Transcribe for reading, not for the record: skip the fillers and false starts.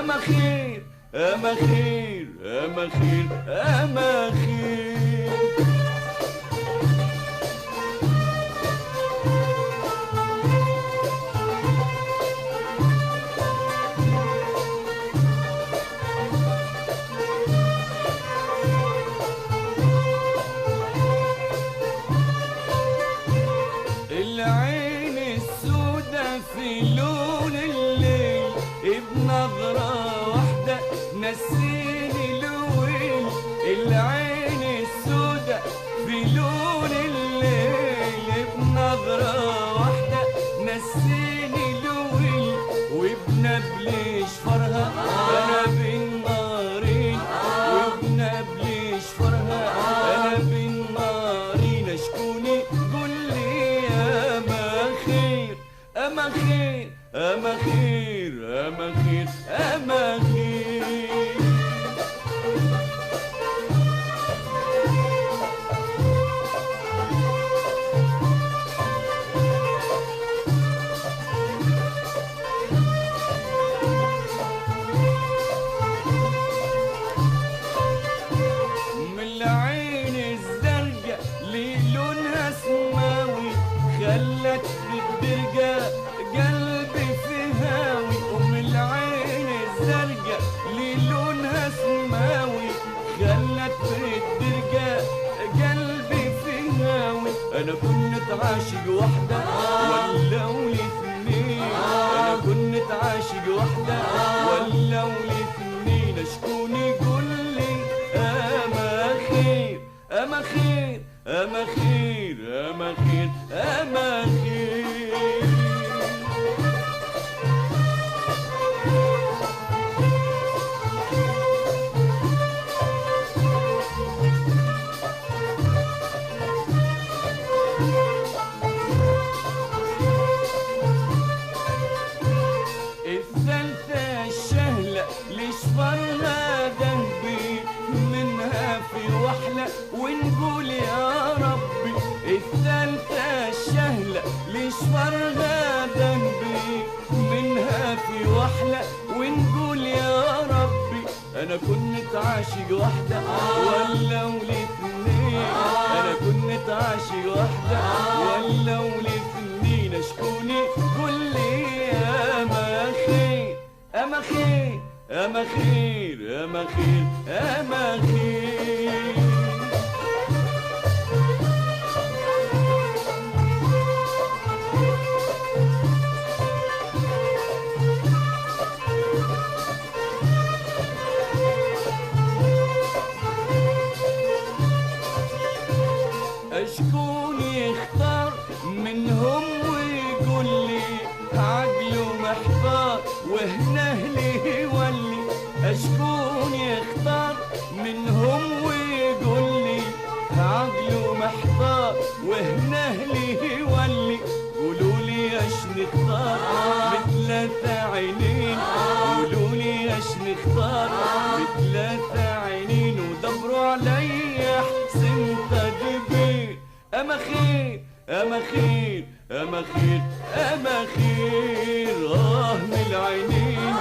أماخير أماخير أماخير أماخير. العين السودة في لون الليل بنظرة واحدة نسيني الويل. العين السودة في لون الليل بنظرة واحدة نسيني الويل. وبنبل شفرها أنا بالنارين، وبنبل شفرها أنا بالنارين. أشكوني قولي يا أماخير أماخير أماخير أماخير أماخير. من العين الزرقاء اللي لونها سماوي خلت في الدرقة قلبي في هاوي. ومن العين الزرقاء اللي لونها سماوي خلت في الدرقة قلبي في هاوي. أنا كنت عاشق وحدة ولو لي اثنين، أنا كنت عاشق وحدة ولو لي اثنين. أشكوني قولي أماخير أماخير أماخير أماخير أماخير. الثالثة الشهلة لشفرها ذهبي منها في وحلة ونقول يا ربي. الثالثة الشهلة لشفرها ذهبي منها في وحلة ونقول يا ربي. أنا كنت عاشق وحدة ولو لي اثنين، أنا كنت عاشق وحدة ولو لي اثنين. أشكوني قولي يا أماخير أماخير أماخير أماخير أماخير. أشكون يختار منهم ويقول لي عقله محتار وهنا أهلي يولي. أشكون يختار منهم ويقول لي عقله محتار وهنا أهلي يولي. قولوا لي اش نختار بثلاثة عينين، قولوا لي اش نختار بثلاثة عينين. ودبروا علي احسن تدبير. أماخير أماخير أماخير أماخير. من العينين